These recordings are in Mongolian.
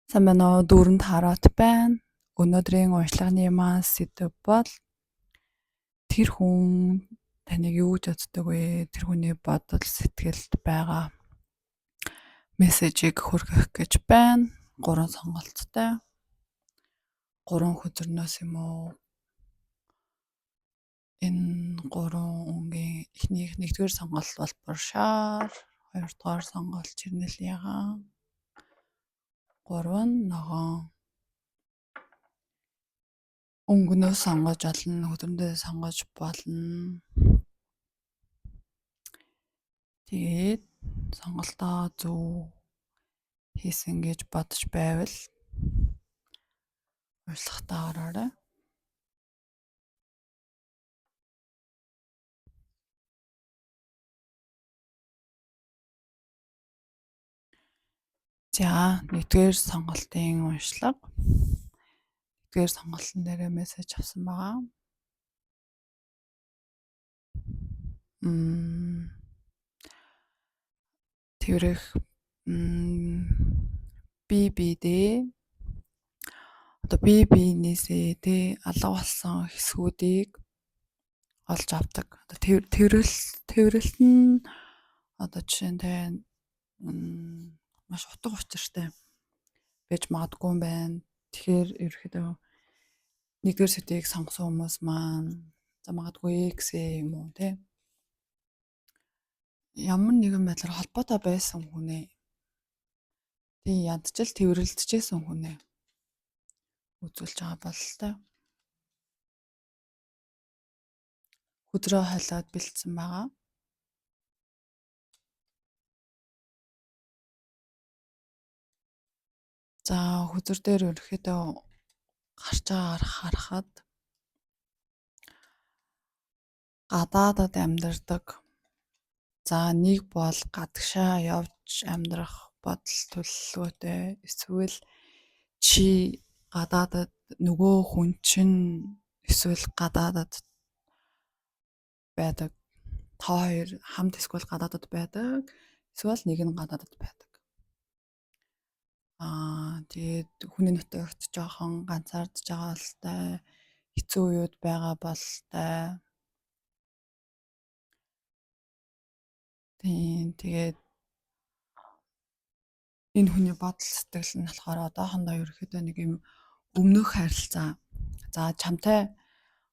Сайн байна уу? Дүүрэнд хараат байна. Өнөөдрийн уншлагын маань сэдэв бол тэр хүн таныг юу гэж боддог вэ? Тэр хүний бодол сэтгэлд байгаа мессежийг хүргэх гэж байна. 3 сонголттой. 3 хөдөрнөөс юм уу? Энэ 3 өнгийн эхнийх 1-р сонголт бол Буршаар, 2-р сонголт Чирнэлиягаан, 3 нь ногоон. Өнгөнөө сонгож олно, хөдөрмөдөө сонгож болно. Тэгээд сонголтоо зөв хийсэн гэж бодож байвал урьдчилантаа ороорой. За 1-р сонголтын уншлага. 1-р сонголтын дээр мессеж авсан байгаа. Тэрэх бибидээ одоо биенээсээ тэ алга болсон хэсгүүдийг олж авдаг. Одоо тэрэлт нь одоо жишээлбэл маш утга учиртай байж магадгүй юм байна. Тэгэхээр ерөөхдөө 1-р сэдвийг сонгосон хүмүүс маань за магадгүй X юм уу те ямар нэгэн байдлаар холбоотой байсан хүнээ тий ядчил тэрэлдчихсэн хүнээ үзүүлж байгаа бололтой. Хөдрөө хайлаад бэлдсэн байгаа. За хөдөр дээр ерөөхдөө гарч байгаагаар харахад гадаадад амьдардаг. За нэг бол гадагшаа явж амьдрах бодол төлөвлөгөөтэй. Эсвэл чи гадаадад нөгөө хүн чинь эсвэл гадаадад байдаг. Та хоёр хамт эсвэл гадаадад байдаг. Эсвэл нэг нь гадаадад байдаг. Тэгээд хүний нутагт жоохон ганцаардж байгаа болтой, хэцүү үед байгаа болтой. Тэгээд энэ хүний бодол сэтгэл нь болохоор одоохондоо ерөөхдөө нэг юм өмнөх харилцаа. За чамтай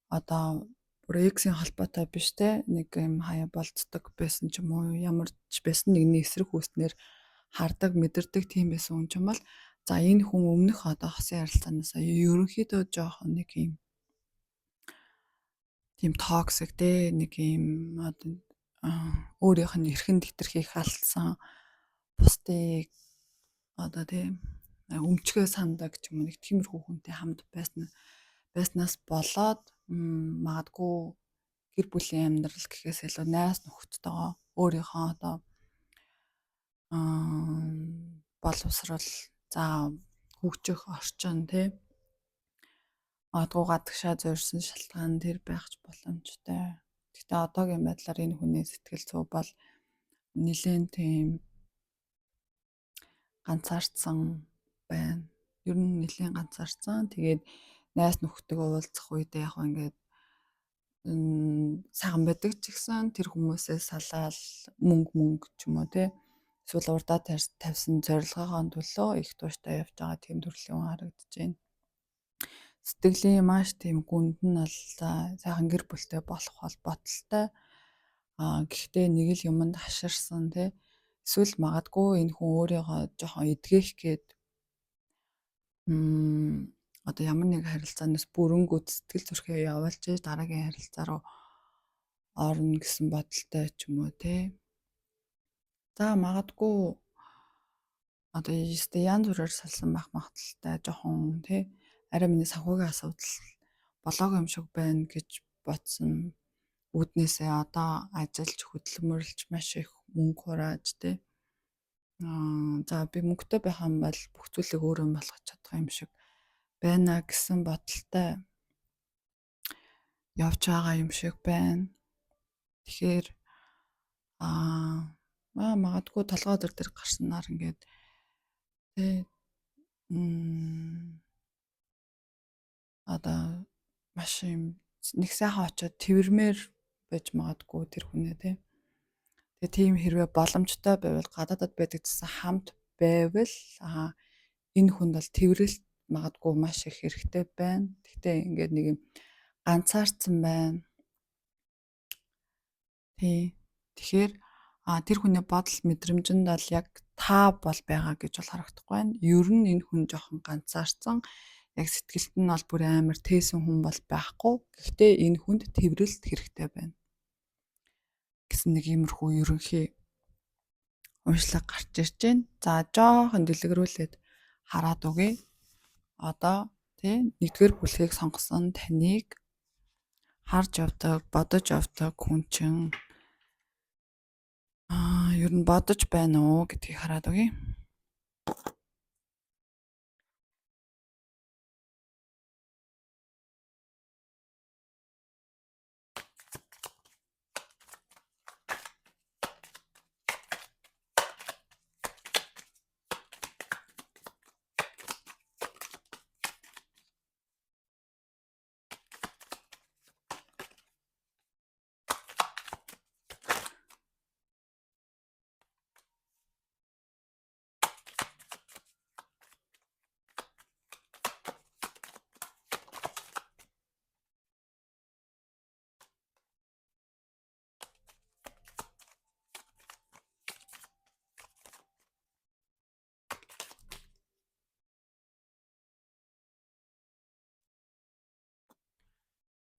одоо бүр X-ийн холбоотой биш те нэг юм хаяа болцдог байсан ч юм уу, ямар ч байсан нэгний эсрэг үүснээр хардаг, мэдэрдэг тийм байсан хүн ч юм бол за энэ хүн өмнөх одоо хосын харилцаанаас ерөнхийдөө жоохон нэг юм тийм токсик те нэг юм одоо өөрийнх нь эрхэнд хэтэрхийг алдсан бусдыг одоо тийм өмчгөө сандаг ч юм уу нэг тиймэрхүү хүнтэй хамт байснаас болоод магадгүй гэр бүлийн амьдрал гэхээс илүү найз нөхөдтэйгоо өөрийнхөө одоо боловсрал за хөгжих орчин тий магадгүй гадагшаа зорьсон шалтгаан тэр байх ч боломжтой. Гэхдээ одоогийн байдлаар энэ хүний сэтгэл зүй бол нэлээд тийм ганцаардсан байна. Ер нь нэлээд ганцаардсан. Тэгээд найз нөхдөдөө уулзах үедээ яг ингээд сайхан байдаг ч гэсэн тэр хүмүүсээ салаал мөнгө ч юм уу те эсвэл урдаа тавьсан зорилгоогоо төлөө их тууштай явж байгаа тийм төрлийн хүн харагдаж байна. Сэтгэлийн маш тийм гүнд нь бол сайхан гэр бүлтэй болох холбоотой. Гэхдээ нэг л юмд хаширсан те эсвэл магадгүй энэ хүн өөрийгөө жоохон эдгэх гээд одоо ямар нэг харилцаанаас бүрэнгүүд сэтгэл зүрхээ явуулж дараагийн харилцаа руу орно гэсэн бодолтой ч юм уу те. За магадгүй одоо янз бүрээр салсан байх магадaltaй жоохон те арай миний санхүүгийн асуудал болоогүй юм шиг байна гэж бодсон үүднээсээ одоо ажиллаж хөдөлмөрлж маш их мөнгө хурааж те за би мөнгөтэй байх юм бол бүх зүйлийг өөрөө болгож чадах юм шиг байна гэсэн бодолтой явж байгаа юм шиг байна. Тэгэхээр магадгүй толгой дээр гарснаар ингээд тэ Одоо маш юм нэг сайхан очоод тэрвэрмээр байж магадгүй тэр хүнээ тий. Тэгээ тийм хэрвээ боломжтой байвал гадаадад байдаг гэсэн хамт байвал энэ хүнд бол тэрвэрлэлт магадгүй маш их хэрэгтэй байна. Гэхдээ ингээд нэг юм ганцаардсан байна. Тий. Тэгэхээр тэр хүний бодол мэдрэмжинд бол яг та бол байгаа гэж бол харагдахгүй байна. Ер нь энэ хүн жоохон ганцаардсан. Яг сэтгэлд нь бол бүр амар тээсэн хүн бол байхгүй. Гэхдээ энэ хүнд тэрвэрлэлт хэрэгтэй байна гэсэн нэг иймэрхүү ерөнхий уншлага гарч ирж байна. За жоохон дэлгэрүүлээд хараад үгэй. Одоо тий нэгдүгээр бүлгийг сонгосон таныг харж явдаг, бодож явдаг хүн чинь ер нь бодож байна уу гэдгийг хараад үгэй.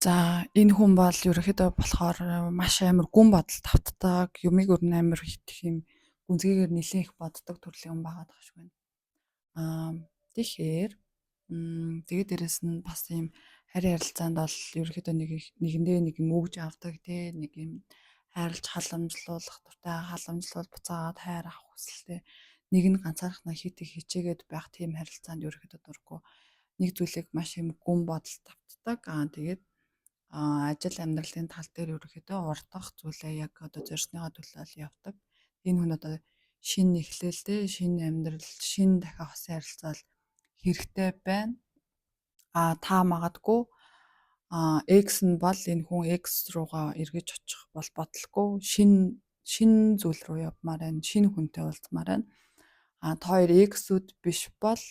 За энэ хүн бол ерөнхийдөө болохоор маш амар гүн бодол тавтдаг, юмыг өөр амар их юм гүнзгийгээр нэлээд их боддог төрлийн хүн байгаад байгаа шиг байна. Тэгэхээр тэгээд дээрэс нь бас ийм харийн харилцаанд бол ерөнхийдөө нэгэндээ нэг юм өгж авдаг тий нэг юм хайрлж халамжлуулах дуртай халамжлуул буцаагаад хайр авах хүсэлтэй нэг нь ганцаархнаа хит их хичээгээд байх тийм харилцаанд ерөнхийдөө дурггүй нэг зүйлийг маш юм гүн бодол тавтдаг. Тэгээд ажил амьдралын тал дээр ерөнхийдөө урдах зүйлээ яг одоо зорьсныхоо төлөө явдаг. Энэ хүн одоо шинэ эхлэлтэй, шинэ амьдрал, шинэ дахиад хосын харилцаал хэрэгтэй байна. Та магадгүй X нь бол энэ хүн X руугаа эргэж очих бол бодлого шинэ зүйл рүү явмаар байна. Шинэ хүнтэй уулзмаар байна. Та хоёр X-үүд биш бол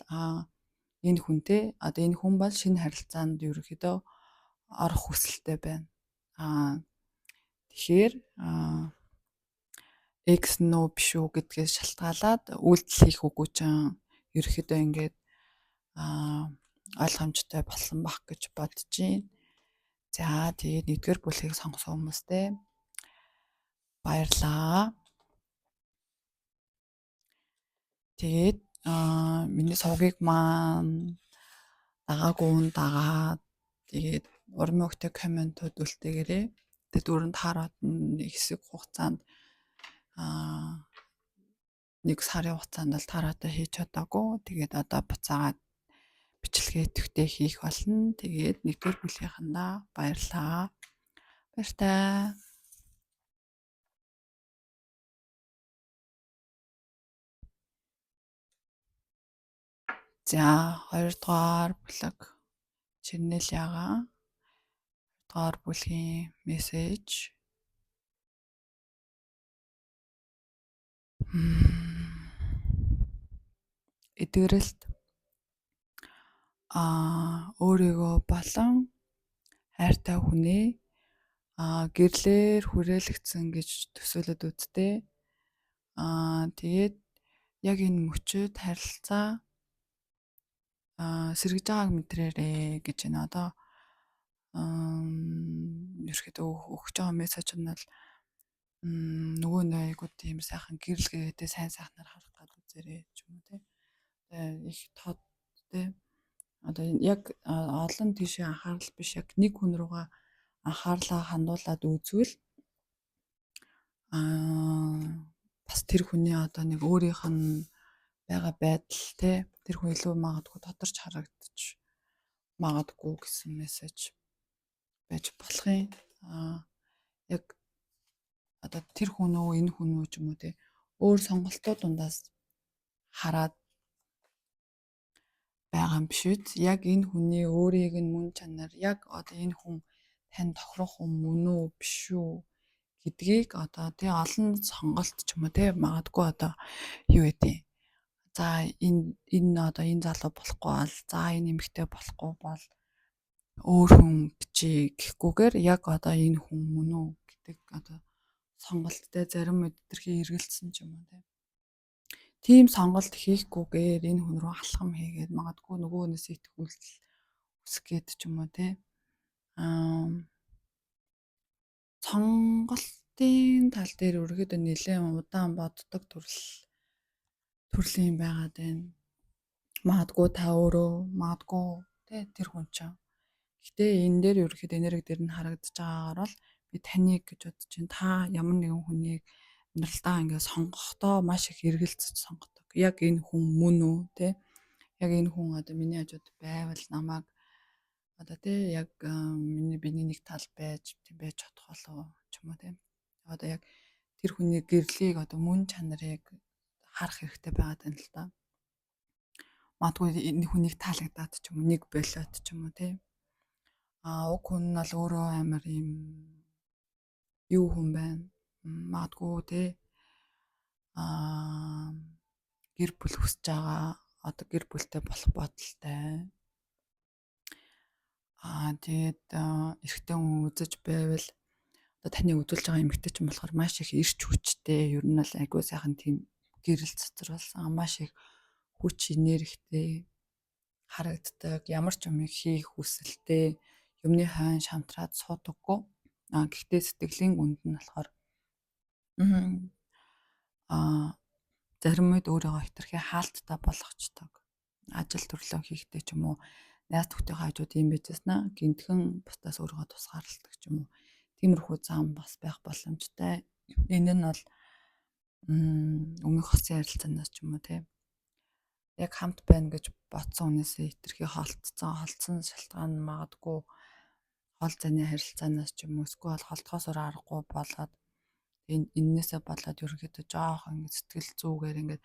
энэ хүнтэй одоо энэ хүн бол шинэ харилцаанд ерөнхийдөө орох хүсэлтэй байна. Тэгэхээр X нөө биш үү гэдгээс шалтгаалаад үйлдэл хийх үгүй чинь ерөөхдөө ингээд ойлгомжтой болсон байх гэж бодож байна. За тэгээд нэгдүгээр бүлгийг сонгосон хүмүүстээ баярлалаа. Тэгээд миний сувгийг маань дагаагүй дагаад тэгээд уран өгтэй комментууд үлдээгээрэй. Тэгээд дөрөнд хараад хэсэг хугацаанд нэг сарын хугацаанд л тараатай хийж чадаагүй. Тэгээд одоо буцаагаад бичлэгээ идэвхтэй хийх болно. Тэгээд нэгдүгээр бүлгийнхандаа баярлалаа. Баяртай. За 2 дугаар бүлэг чирнэл ягаа. 2 дугаар бүлгийн мессеж. Эдгэрэлт өөрийгөө болон хайртай хүнээ гэрлээр хүрээлэгдсэн гэж төсөөлөд үзтээ. Тэгээд яг энэ мөчөд харилцаа сэргэж байгааг мэдрээрэй гэж байна. Одоо ерөөхдөө өгч байгаа мессеж нь бол нөгөө найгуу тийм сайхан гэрэлгээдээ сайн сайхнаар харах гад үзээрэй ч юм уу те. Их тод те. Одоо яг олон тийшээ анхаарал биш яг нэг хүн руугаа анхаарлаа хандуулад үзвэл бас тэр хүний одоо нэг өөрийнх нь байгаа байдал те тэр хүн илүү магадгүй тодорч харагдаж магадгүй гэсэн мессеж байж болох юм. Яг одоо тэр хүн үү энэ хүн үү ч юм уу те өөр сонголтууд дундаас хараад байгаа юм биш үү? Яг энэ хүний өөрийг нь мөн чанар яг одоо энэ хүн тань тохирох хүн мөн үү биш үү гэдгийг одоо тий олон сонголт ч юм уу тий магадгүй одоо юу гэдэг. За энэ одоо энэ залуу болохгүй бол за энэ эмэгтэй болохгүй бол өөр хүн бичээ гэхгүйгээр яг одоо энэ хүн мөн үү гэдэг одоо сонголттой зарим өдөрхий эргэлцсэн ч юм уу тий. Тийм сонголт хийхгүйгээр энэ хүн рүү алхам хийгээд магадгүй нөгөө хүнээс итгүүлэл үсэх гээд ч юм уу тий. Сонголтын тал дээр өргөдөө нэлээд удаан боддог төрлийн байгаад байна. Магадгүй та өөрөө магадгүй тий тэр хүн чинь. Гэтэ энэ дээр ерөөхдөө энерги дээр нь харагдаж байгаагаар бол би таныг гэж бодож байна. Та ямар нэгэн хүнийг амьдралдаа ингээд сонгохдоо маш их эргэлзэж сонгодог. Яг энэ хүн мөн үү те? Яг энэ хүн одоо миний хажууд байвал намайг одоо те яг миний нэг тал байж чадах болов ч юм уу те. Одоо яг тэр хүний гэрлийг одоо мөн чанарыг харах хэрэгтэй байгаад байна л да. Магадгүй энэ хүнийг таалагдаад ч юм уу нэг болоод ч юм уу те. Уг хүн нь бол өөрөө амар юм юу хүн байна. Магадгүй те гэр бүл хүсэж байгаа одоо гэр бүлтэй болох бодолтой. Тэгээд эрэгтэй хүн үзэж байвал одоо таны үзүүлж байгаа эмэгтэй ч юм болохоор маш их эрч хүчтэй. Ер нь бол айгүй сайхан тийм гэрэл цэцэрлсэн маш их хүч энергитэй харагддаг. Ямар ч юм хийх хүсэлтэй. Юмны хойно шантраад суудаггүй. Гэхдээ сэтгэлийн гүнд нь болохоор зарим үед өөрийгөө хэтэрхий хаалттай болгочдог. Ажил төрлөө хийхдээ ч юм уу найз нөхдөд хажууд юм байжснаа гинтхэн бусдаас өөрийгөө тусгаарладаг ч юм уу. Тиймэрхүү зам бас байх боломжтой. Энэ нь бол өмнөх хосын харилцаанаас ч юм уу те. Яг хамт байна гэж бодсон хүнээсээ хэтэрхий холцсон шалтгаан нь магадгүй хол зайны харилцаанаас ч юм уу эсвэл холтгоосоор аргагүй болоод эннээсээ болоод ерөнхийдөө жоох ингэ сэтгэл зүгээр ингэ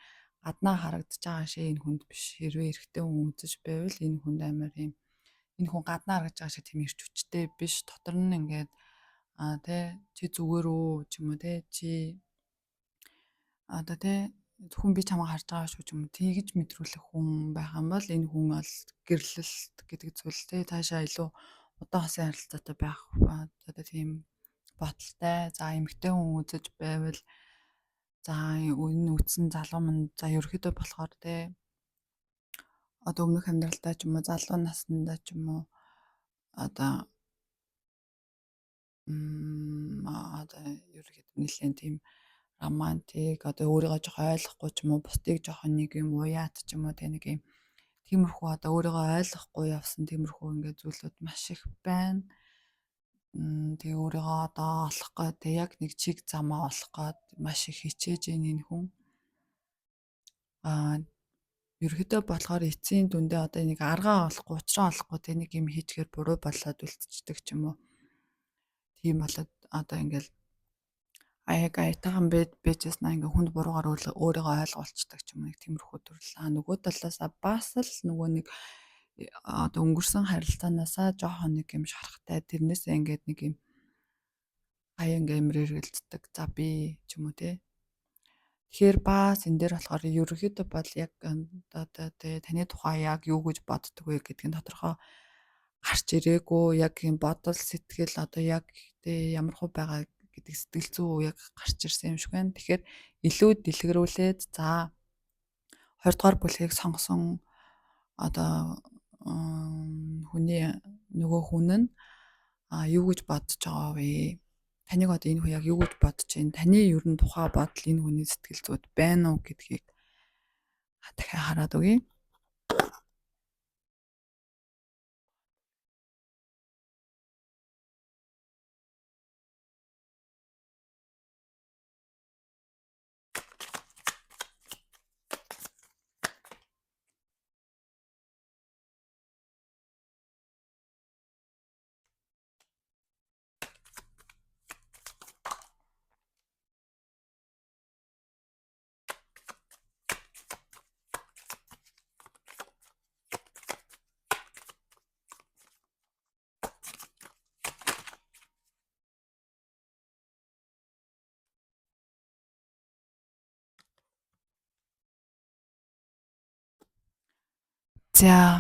гаднаа харагдаж байгаа шээ энэ хүнд биш. Хэрвээ эрэгтэй хүн үзэж байвал энэ хүнд амар юм энэ хүн гаднаа харагдаж байгаа шиг тийм ирч хүчтэй биш. Дотор нь ингээд тий чи зүгээр үү ч юм уу тий чи одоо тий зөвхөн би чамайг харж байгаа шүү ч юм уу тэгж мэдрүүлэх хүн байх юм бол энэ хүн бол гэрлэлт гэдэг зүйл тий таашаа илүү удаан хосын харилцаатай байх одоо тийм бодолтой. За эмэгтэй хүн үзэж байвал за энэ үтсэн залуу мань за ерөөхдөө болохоор тий одоо өмнөх амьдралдаа ч юм уу залуу наснда ч юм уу одоо ерөөхдөө нэлээд тийм романтик одоо өөрийгөө жоох ойлгохгүй ч юм уу бусдыг жоох нэг юм уяат ч юм уу тий нэг юм тиймэрхүү одоо өөрийгөө ойлгохгүй явсан тиймэрхүү ингээд зүйлүүд маш их байна. Тэгээ өөрийгөө одоо олох гэдэг яг нэг чиг замаа олох гээд маш их хичээж энэ хүн. Ерөөдөө болохоор эцсийн дүндээ одоо нэг аргаа олохгүй, учраа олохгүй тэг нэг юм хийчихээр буруу болоод үлдчихдэг ч юм уу. Тийм болоод одоо ингээл аяг аятайхан байжснаа ингээ хүнд буруугаар өөрийгөө ойлгуулцдаг ч юм уу нэг тиймэрхүү төрөл. Нөгөө талаасаа бас л нөгөө нэг одоо өнгөрсөн харилцаанаасаа жоохон нэг юм шарахтай тэрнээсээ ингээд нэг юм аян амир эргэлздэг. За би ч юм уу те. Тэгэхээр бас энэ дээр болохоор ерөөхдөө бол яг одоо таны тухай яг юу гэж боддог вэ гэдг нь тодорхой гарч ирээгүй яг юм бодол сэтгэл одоо яг те ямар хөө байгаа гэдэг сэтгэл зүй яг гарч ирсэн юм шиг байна. Тэгэхээр илүү дэлгэрүүлээд за 20 дугаар бүлгийг сонгосон одоо хүний нөгөө хүн нь юу гэж бодож байгаа вэ? Таныг одоо энэ хүн яг юу гэж бодож байна? Таны ер нь тухай бодол энэ хүний сэтгэл зүйд байна уу гэдгийг дахиад хараад өгье. За.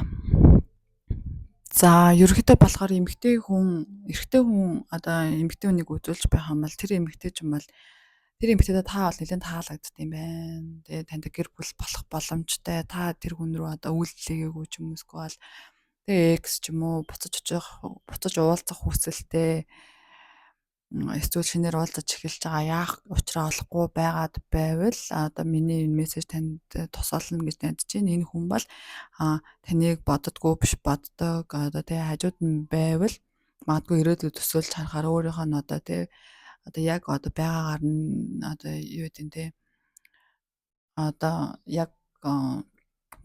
За ерөнхийдөө болохоор эрэгтэй хүн одоо эмэгтэй хүнийг үзүүлж байх юм бол тэр эмэгтэйдээ та бол нэлээд таалагддаг юм байна. Тэгээ танд гэр бүл болох боломжтой. Та тэр хүн рүү одоо үйлдэлээгүй ч юм уусгүй бол тэгээ экс ч юм уу буцаж уулзах хүсэлтэй эсвэл шинээр уулзаж эхэлж байгаа яах учраа олохгүй байгаад байвал одоо миний энэ мессеж танд тусаална гэж найдаж байна. Энэ хүн бол таныг боддгоо биш боддог. Одоо тэгээ хажууд нь байвал магадгүй ирээдүйд төсөөлж харахаар өөрийнх нь одоо яг одоо байгаагаар нь одоо юу гэдэг нь те одоо яг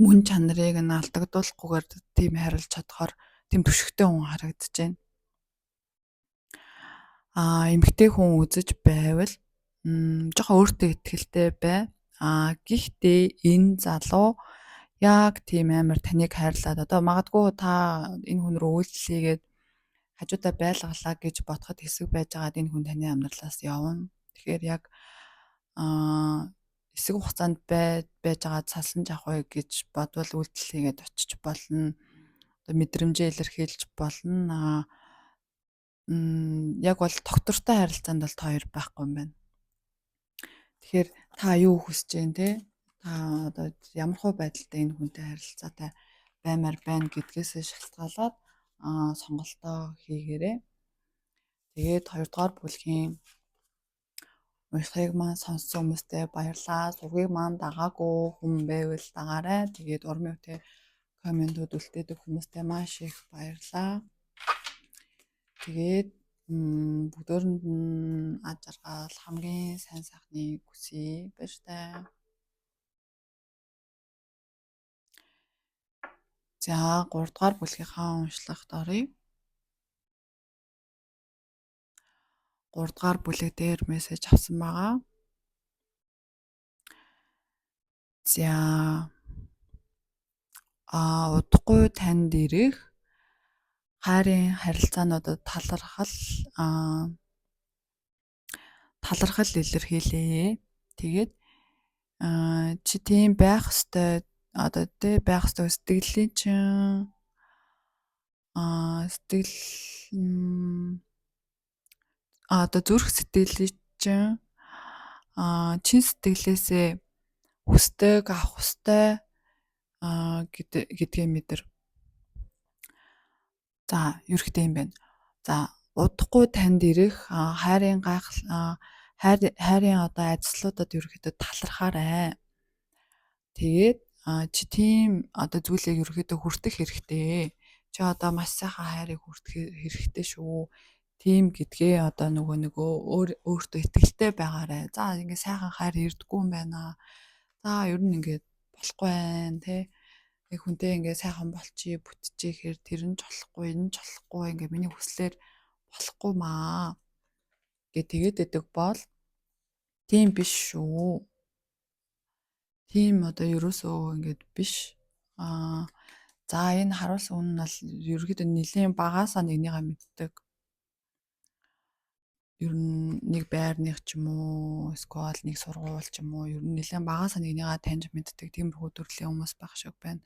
мөн чанарыг нь алдагдуулахгүйгээр тийм харилж чадхаар тийм түшигтэй хүн харагдаж байна. Эмэгтэй хүн үзэж байвал жоохон өөртөө ихтэй бай. Гэхдээ энэ залуу яг тийм амар таныг хайрлаад одоо магадгүй та энэ хүн рүү үйлчлэгээд хажуудаа байлгалаа гэж бодоход хэсэг байж байгаад энэ хүн таны амьдралаас явна. Тэгэхээр яг хэсэг хугацаанд байж байгаад салсан авах гэж бодвол үйлдэл хийгээд очиж болно. Одоо мэдрэмжээ илэрхийлж болно. Яг бол доктортой харилцаанд бол та хоёр байхгүй юм байна. Тэгэхээр та юу хүсэж байна те? Та одоо ямар хөө байдалтай энэ хүнтэй харилцаатай баймаар байна гэдгээс шалтгаалаад сонголтоо хийгээрэй. Тэгээд 2 дугаар бүлгийн уншихыг маань сонссон хүмүүстээ баярлалаа. Сургийг маань дагаагүй хүн байвал дагаарай. Тэгээд уран бүтээлтэй комментууд үлдээдэг хүмүүстээ маш их баярлалаа. Тэгээд бүгдөөрэнд нь аж аргал хамгийн сайн сайхныг хүсье. Баяртай. За 3 дугаар бүлгийнхаа уншлагт оръё. 3 дугаар бүлэг дээр мессеж авсан байгаа. За удахгүй танд ирэх хайрын харилцаануудад талархал илэрхийлээ. Тэгээд чи тийм байх ёстой одоо байх ёстой сэтгэлийн чинь одоо зүрх сэтгэлийн чинь чин сэтгэлээсээ хүсдэг авах ёстой гэдгээ мэдэр. За ерөөхдөө юм байна. За удахгүй танд ирэх хайрын одоо ажлуудад ерөөхдөө талархаарай. Тэгээд чи тийм одоо зүйлийг ерөөхдөө хүртэх хэрэгтэй. Чи одоо маш сайхан хайрыг хүртэх хэрэгтэй шүү. Тийм гэдгээ одоо нөгөө өөртөө итгэлтэй байгаарай. За ингээ сайхан хайр ирдэггүй юм байна. За ер нь ингээд болохгүй байна те. Хүнтэй ингээ сайхан болчих бүтчихээр тэр нь ч болохгүй, энэ ч болохгүй ингээ миний хүслээр болохгүй маа гэ тэгээд өгдөг бол тийм биш шүү. Тийм одоо ерөөсөө ингээд биш. За энэ харуулсан хүн нь бол ерөөхдөө нэлийн багаасаа нэгнийгаа мэддэг. Ер нь нэг байрных ч юм уу, эсвэл нэг сургууль ч юм уу, ер нь нэлийн багаасаа нэгнийгаа таньж мэддэг тиймэрхүү төрлийн хүмүүс байх шиг байна.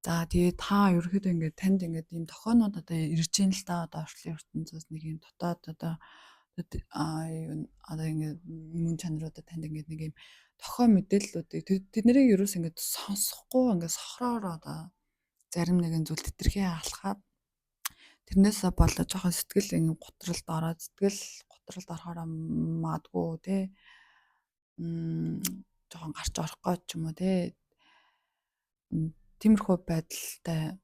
За тэгээд та ерөөхдөө ингээд танд ингээд ийм тохионууд одоо ирж ийн л да одоо орчлын ертөнцөөс нэг ийм дотоод одоо ингээд мөн чанаруудад танд ингээд нэг ийм тохио мэдээллүүдийг тэд нарыг ерөөс ингээд сонсохгүй ингээд сохроор одоо зарим нэгэн зүйл тэтэрхий алхаад тэрнээсээ болоод жоохон сэтгэл ингээд готролд орохоор магадгүй те жоохон гарч орох гэж ч юм уу те тиймэрхүү байдалтай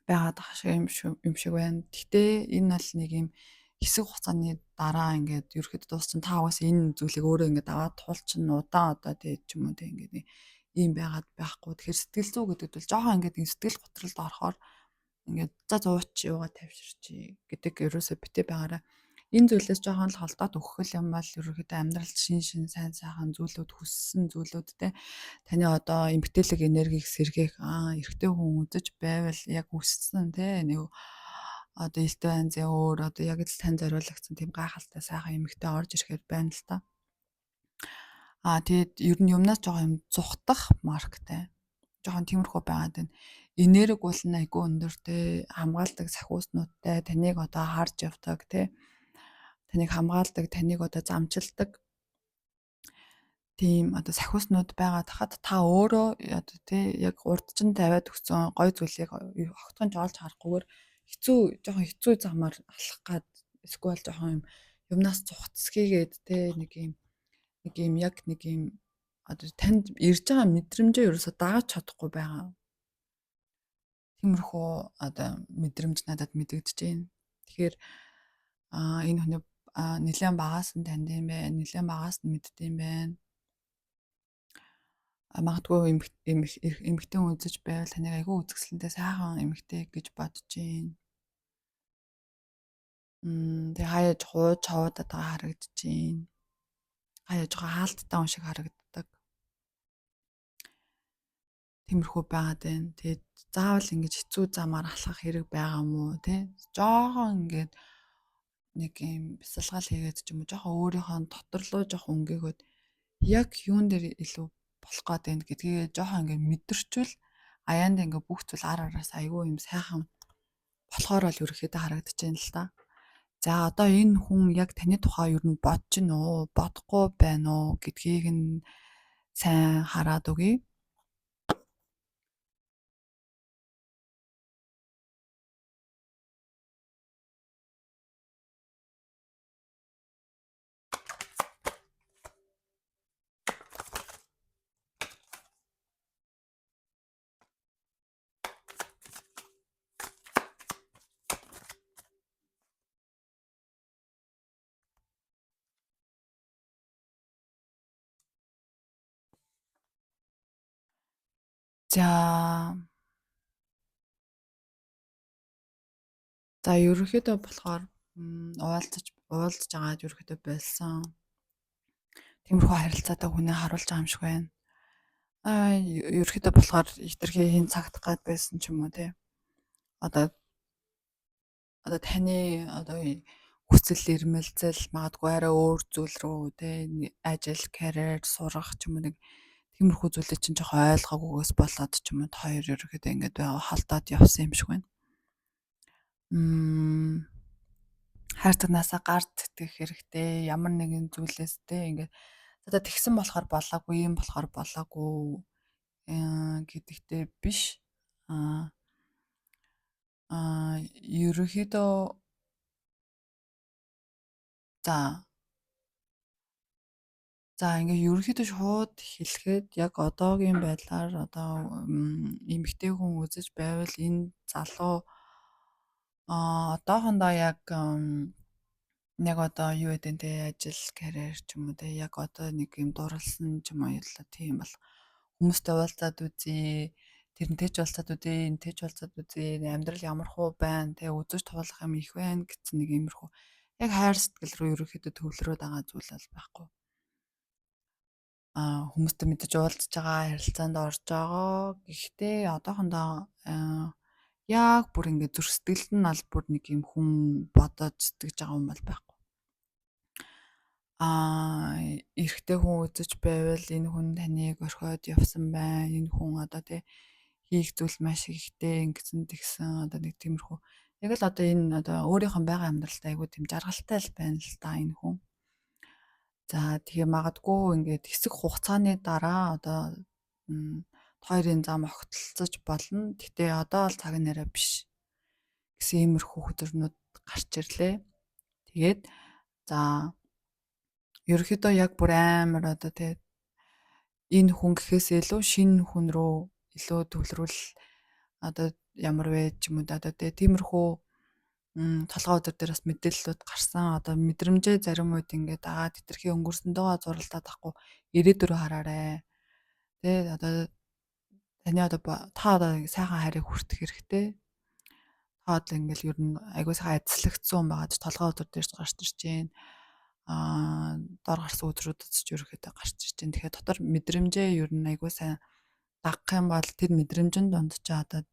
байгаад ах юм шиг байна. Гэхдээ энэ бол нэг юм хэсэг хугацааны дараа ингээд ерөөхдөө дууссан та угаас энэ зүйлийг өөрөө ингээд аваад туулчин удаан одоо тийм ч юм уу тийм ингээд ийм байгаад байхгүй. Тэгэхээр сэтгэл зүй гэдэг бол жоохон ингээд сэтгэл готролд орохоор ингээд за зууч юугаа тавьширчи гэдэг ерөөсөө битээ байгаараа. Энэ зүйлээс жоохон л холдоод өгөх юм бол ерөөхдөө амьдралд шин сайн сайхан зүйлүүд хүссэн зүйлүүдтэй таны одоо эмгтээлэг энергийг сэргээх эрэгтэй хүн үзэж байвал яг хүссэн те нэг одоо элтэй анзын өөр одоо яг л тань зориулагдсан тийм гайхалтай сайхан эмгтээ орж ирэхэд байна л та. Тэгээд ер нь юмнаас жоохон юм зүхтах марктай. жоохон тиймэрхүү байгаад байна. Энерги бол айгүй өндөр те, хамгаалдаг сахиуснуудтай таныг одоо харж явдаг те. Таныг хамгаалдаг, таныг одоо замчилдаг тийм одоо сахиуснууд байгаад хахад та өөрөө одоо тий яг урдчин тавиад өгсөн гой зүйлийг огтхон жоолж харахгүйгээр жоохон хэцүү замаар алах гад эсвэл жоохон юмнаас цухацхийгээд тий нэг юм яг нэг юм одоо танд ирж байгаа мэдрэмжээ ерөөсө дааж чадахгүй байгаа. Тиймэрхүү одоо мэдрэмж надад мэдэгдэж байна. Тэгэхээр энэ хүний нэлээд багаас нь танд юм байна, нэлээд багаас нь мэддэг юм байна. Магадгүй эмэгтэй үзэж байвал таныг айгүй үзэсгэлэнтэй сайхан эмэгтэй гэж бодож байна. Тэгээ хаяаж хууж хавуудаад байгаа харагдаж байна. Хаяаж байгаа хаалттай хүн шиг харагддаг. Тиймэрхүү байгаад байна. Тэгээд заавал ингэж хэцүү замаар алхах хэрэг байгаа мó тий? Жоохон ингээд нэг юм бясалгал хийгээд ч юм уу жоохон өөрийнхөө дотор руу жоохон өнгөөгөөд яг юун дээр илүү болох гээд байна гэдгийг жоохон ингээд мэдэрчвэл аяанд ингээд бүх зүйл ар араас айгүй юм сайхан болохоор бол ерөөхдөө харагдаж байна л да. За одоо энэ хүн яг таны тухай юу н бодож гин үү, бодохгүй байна уу гэдгийг нь сайн хараад өгье. За ерөөхдөө болохоор уулзаж агаад ерөөхдөө болсон. Тиймэрхүү харилцаатай хүнээ харуулж байгаа юм шиг байна. Ерөөхдөө болохоор хитрхи хин цагт гад байсан ч юм уу те. Одоо таны одоо хүсэл эрмэлзэл магадгүй арай өөр зүйл рүү те ажил, карьер, сурах ч юм уу нэг тиймэрхүү зүйлээ чинь жоохон ойлгоогүйгээс болоод ч юм уу хоёр ерөөхдөө ингэж халдаад явсан юм шиг байна. Хайрцагнаасаа гарт сэтгэх хэрэгтэй. Ямар нэгэн зүйлээс те ингээд одоо тэгсэн болохоор болоогүй, юм болохоор болоогүй гэдэгтэй биш. Ерөөхдөө за ингээ ерөөхдөө шууд хэлэхэд яг одоогийн байдлаар одоо эмэгтэй хүн үзэж байвал энэ залуу одоохондоо яг одоо юу гэдэг те ажил, карьер ч юм уу те яг одоо нэг юм дурлсан ч юм уу тийм бол хүмүүстэй уулзаад үзье. Тэрнтэй ч уулзаад үзье, энтэй ч уулзаад үзье. Амьдрал ямар хуу байна те үзэж туулах юм их байна гэсэн нэг иймэрхүү. Яг хайр сэтгэл рүү ерөөхдөө төвлөрөөд байгаа зүйл бол байхгүй. Хүмүүстэй мэдэж уулзж байгаа, харилцаанд орж байгаа. Гэхдээ одоохондоо яг бүр ингэ зүрх сэтгэлд нь аль бүр нэг юм хүн бодоод сэтгэж байгаа юм бол байхгүй. Эрэгтэй хүн үзэж байвал энэ хүн таныг орхиод явсан байна. Энэ хүн одоо тий хийх зүйл маш ихтэй ингэсэн тэгсэн одоо нэг тиймэрхүү. Яг л одоо энэ одоо өөрийнх нь байгаа амьдралтай айгүй тийм жаргалтай л байна л да энэ хүн. За тэгээ магадгүй ингээд хэсэг хугацааны дараа одоо хоёрын зам огтлцож болно. Гэтэ одоо л цаг нэрээ биш гэсэн иймэрхүү хөдөлгөөнүүд гарч ирлээ. Тэгээд за ерөөхдөө яг бүр амар одоо тэгээд энэ хүн гэхээс илүү шинэ хүн рүү илүү төвлөрүүл одоо ямар вэ ч юм уу одоо тиймэрхүү толгой өдөр дээр бас мэдээллүүд гарсан. Одоо мэдрэмжээ зарим үед ингээд дагаад хитрхи өнгөрсөндөө зуралдаад ахгүй ирээдүрөө хараарай. Тэ одоо таны одоо та одоо сайхан хайрыг хүртэх хэрэгтэй. Та одоо ингээл ер нь айгуу сайхан ажиллагдсан байгаад толгой өдөр дээр гарч ирж байна. Дор гарсан өдрүүдэд ч ерөөхдөө гарч ирж байна. Тэгэхээр дотор мэдрэмжээ ер нь айгуу сайн дагах юм бол тэр мэдрэмжийн донд ч одоо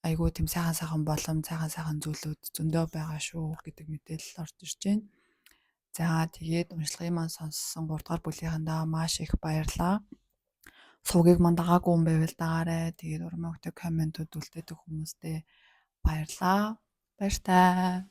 айгүй тийм сайхан болом сайхан зүйлүүд зөндөө байгаа шүү гэдэг мэдээлэл орж ирж байна. За тэгээд уншлагын маань сонссон 3 дугаар бүлийнхандаа маш их баярлалаа. сувгийг мань дагаагүй юм байвал дагаарай. Тэгээд урам өгдөг комментууд үлдээдэг хүмүүстээ баярлалаа. Баяртай.